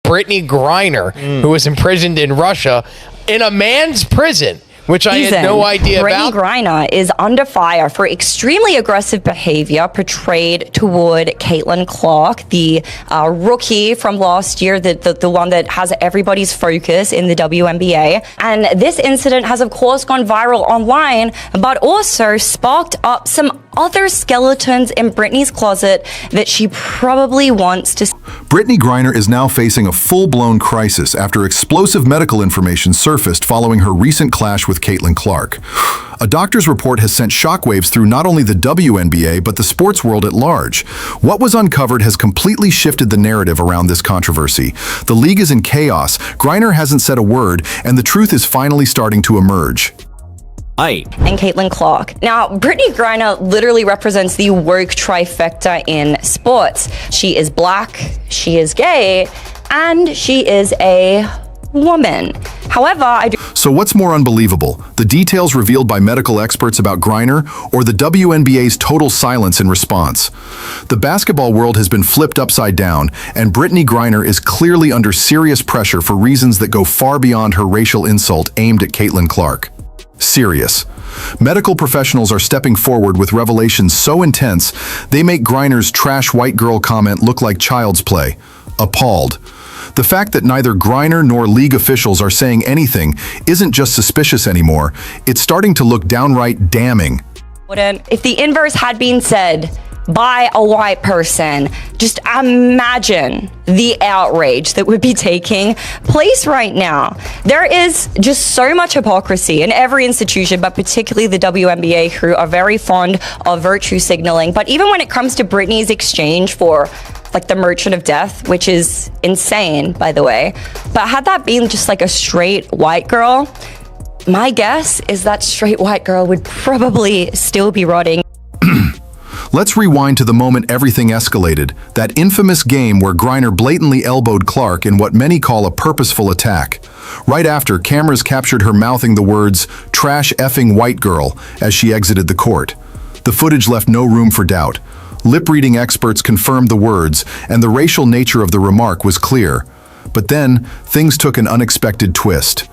Brittney Griner, who was imprisoned in Russia, in a man's prison, which I had no idea about. Brittney Griner is under fire for extremely aggressive behavior portrayed toward Caitlin Clark, the rookie from last year, the one that has everybody's focus in the WNBA. And this incident has, of course, gone viral online, but also sparked up some other skeletons in Brittney's closet that she probably wants to. Brittney Griner is now facing a full-blown crisis after explosive medical information surfaced following her recent clash with Caitlin Clark. A doctor's report has sent shockwaves through not only the WNBA but the sports world at large. What was uncovered has completely shifted the narrative around this controversy. The league is in chaos, Griner hasn't said a word, and the truth is finally starting to emerge. And Caitlin Clark. Now, Brittney Griner literally represents the woke trifecta in sports. She is black, she is gay, and she is a woman. However, So what's more unbelievable? The details revealed by medical experts about Griner, or the WNBA's total silence in response? The basketball world has been flipped upside down, and Brittney Griner is clearly under serious pressure for reasons that go far beyond her racial insult aimed at Caitlin Clark. Serious. Medical professionals are stepping forward with revelations so intense, they make Griner's trash white girl comment look like child's play. Appalled. The fact that neither Griner nor league officials are saying anything isn't just suspicious anymore, it's starting to look downright damning. if the inverse had been said by a white person, just imagine the outrage that would be taking place right now. There is just so much hypocrisy in every institution, but particularly the WNBA, who are very fond of virtue signaling. But even when it comes to Brittney's exchange for like the Merchant of Death, which is insane, by the way, but had that been just like a straight white girl, my guess is that straight white girl would probably still be rotting. Let's rewind to the moment everything escalated, that infamous game where Griner blatantly elbowed Clark in what many call a purposeful attack. Right after, cameras captured her mouthing the words, "trash effing white girl," as she exited the court. The footage left no room for doubt. Lip-reading experts confirmed the words, and the racial nature of the remark was clear. But then, things took an unexpected twist.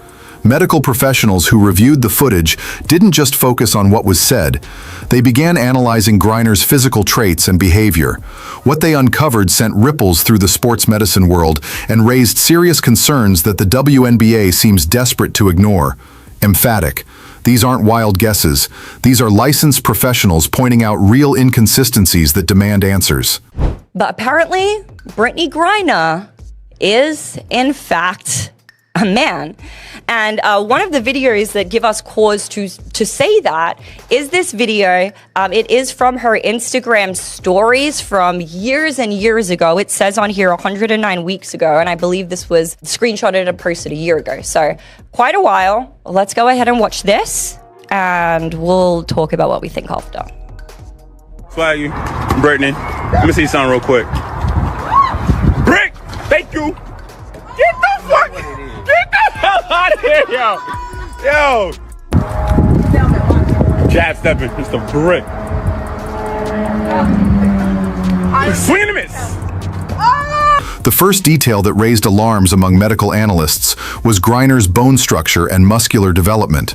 Medical professionals who reviewed the footage didn't just focus on what was said. They began analyzing Griner's physical traits and behavior. What they uncovered sent ripples through the sports medicine world and raised serious concerns that the WNBA seems desperate to ignore. Emphatic. These aren't wild guesses. These are licensed professionals pointing out real inconsistencies that demand answers. But apparently, Brittney Griner is, in fact, a man. And one of the videos that give us cause to say that is this video. It is from her Instagram stories from years and years ago. It says on here 109 weeks ago, and I believe this was screenshotted and posted a year ago. So quite a while. Let's go ahead and watch this, and we'll talk about what we think after. Swag you, Brittney. Let me see something real quick. Brick, thank you. Get the fuck, get the hell out of here, yo. Jab stepping, it's the Brick. Swing and a miss. The first detail that raised alarms among medical analysts was Griner's bone structure and muscular development.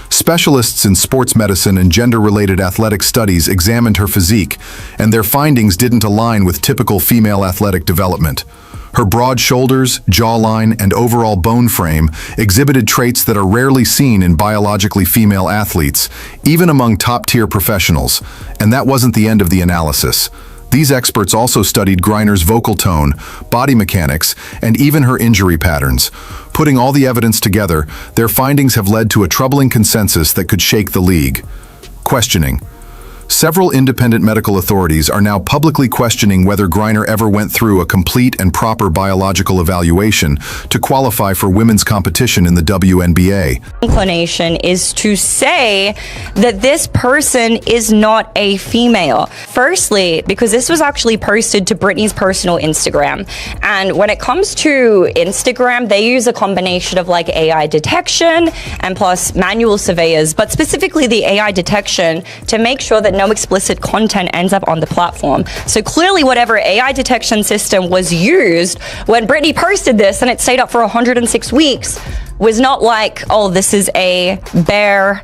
Specialists in sports medicine and gender-related athletic studies examined her physique, and their findings didn't align with typical female athletic development. Her broad shoulders, jawline, and overall bone frame exhibited traits that are rarely seen in biologically female athletes, even among top-tier professionals. And that wasn't the end of the analysis. These experts also studied Griner's vocal tone, body mechanics, and even her injury patterns. Putting all the evidence together, their findings have led to a troubling consensus that could shake the league. Questioning. Several independent medical authorities are now publicly questioning whether Griner ever went through a complete and proper biological evaluation to qualify for women's competition in the WNBA. Inclination is to say that this person is not a female. Firstly, because this was actually posted to Brittney's personal Instagram. And when it comes to Instagram, they use a combination of like AI detection and plus manual surveyors, but specifically the AI detection to make sure that no explicit content ends up on the platform. So clearly whatever AI detection system was used when Brittney posted this and it stayed up for 106 weeks was not like, oh, this is a bare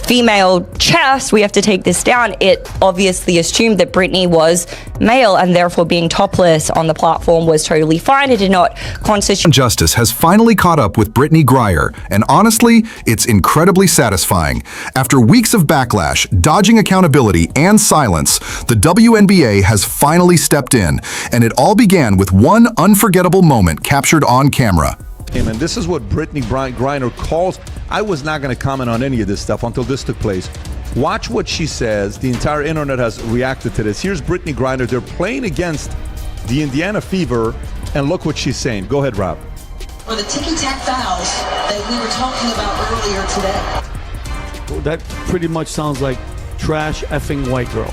female chest, we have to take this down. It obviously assumed that Brittney was male and therefore being topless on the platform was totally fine. It did not constitute. Justice has finally caught up with Brittney Griner, and honestly, it's incredibly satisfying. After weeks of backlash, dodging accountability, and silence, the WNBA has finally stepped in, and it all began with one unforgettable moment captured on camera. And this is what Brittney Griner calls. I was not going to comment on any of this stuff until this took place. Watch what she says. The entire internet has reacted to this. Here's Brittney Griner. They're playing against the Indiana Fever, and look what she's saying. Go ahead, Rob. Or the ticky-tack fouls that we were talking about earlier today. Well, that pretty much sounds like trash effing white girl.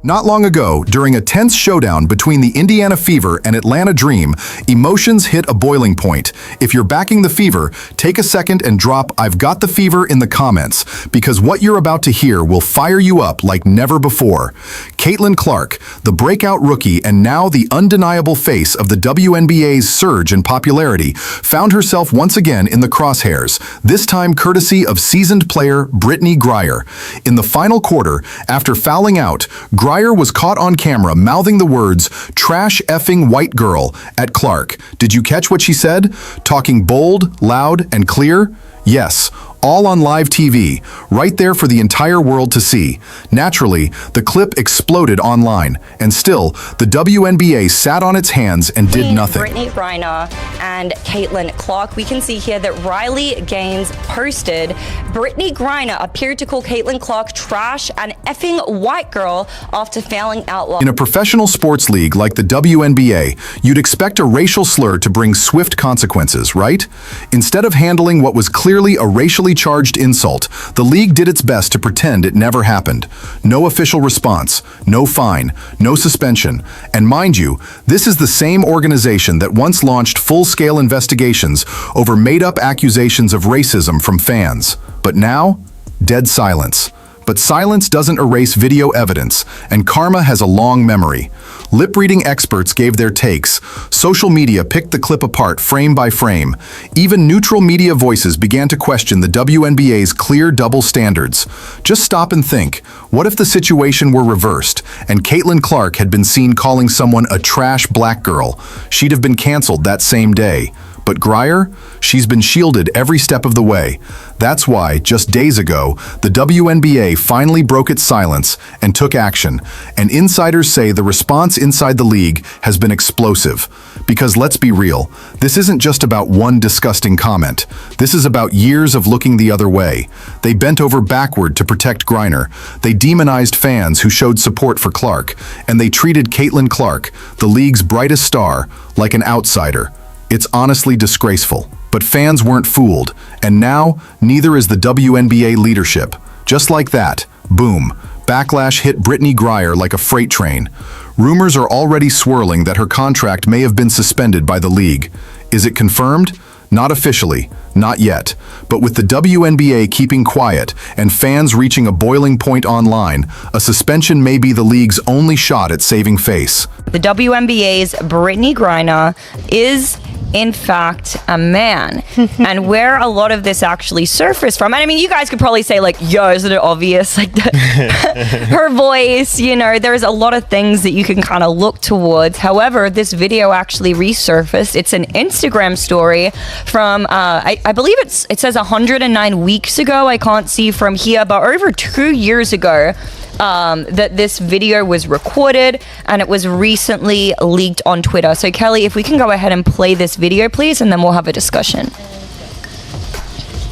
Not long ago, during a tense showdown between the Indiana Fever and Atlanta Dream, emotions hit a boiling point. If you're backing the Fever, take a second and drop "I've got the fever" in the comments, because what you're about to hear will fire you up like never before. Caitlin Clark, the breakout rookie and now the undeniable face of the WNBA's surge in popularity, found herself once again in the crosshairs, this time courtesy of seasoned player Brittney Griner. In the final quarter, after fouling out, Griner was caught on camera mouthing the words "trash effing white girl" at Clark. Did you catch what she said? Talking bold, loud, and clear? Yes, all on live TV, right there for the entire world to see. Naturally, the clip exploded online, and still, the WNBA sat on its hands and did nothing. Brittney Griner and Caitlin Clark. We can see here that Riley Gaines posted, Brittney Griner appeared to call Caitlin Clark trash and effing white girl after fouling out loud. In a professional sports league like the WNBA, you'd expect a racial slur to bring swift consequences, right? Instead of handling what was clearly a racially charged insult, the league did its best to pretend it never happened. No official response, no fine, no suspension. And mind you, this is the same organization that once launched full-scale investigations over made-up accusations of racism from fans. But now, dead silence. But silence doesn't erase video evidence, and karma has a long memory. Lip-reading experts gave their takes. Social media picked the clip apart frame by frame. Even neutral media voices began to question the WNBA's clear double standards. Just stop and think. What if the situation were reversed, and Caitlin Clark had been seen calling someone a trash black girl? She'd have been canceled that same day. But Griner, she's been shielded every step of the way. That's why, just days ago, the WNBA finally broke its silence and took action. And insiders say the response inside the league has been explosive. Because let's be real, this isn't just about one disgusting comment. This is about years of looking the other way. They bent over backward to protect Griner. They demonized fans who showed support for Clark. And they treated Caitlin Clark, the league's brightest star, like an outsider. It's honestly disgraceful. But fans weren't fooled, and now, neither is the WNBA leadership. Just like that, boom, backlash hit Brittney Griner like a freight train. Rumors are already swirling that her contract may have been suspended by the league. Is it confirmed? Not officially, not yet. But with the WNBA keeping quiet and fans reaching a boiling point online, a suspension may be the league's only shot at saving face. The WNBA's Brittney Griner is in fact a man. And where a lot of this actually surfaced from, and I mean, you guys could probably say like, yo, isn't it obvious? Like her voice, you know, there's a lot of things that you can kind of look towards. However, this video actually resurfaced. It's an Instagram story from, I believe it says 109 weeks ago. I can't see from here, but over 2 years ago, that this video was recorded and it was recently leaked on Twitter. So Kelly, if we can go ahead and play this video, please, and then we'll have a discussion.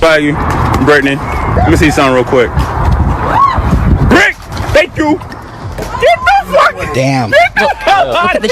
By you, Brittney. Let me see something real quick. Brick, thank you. Get the fuck. Damn. Get the hell out of here.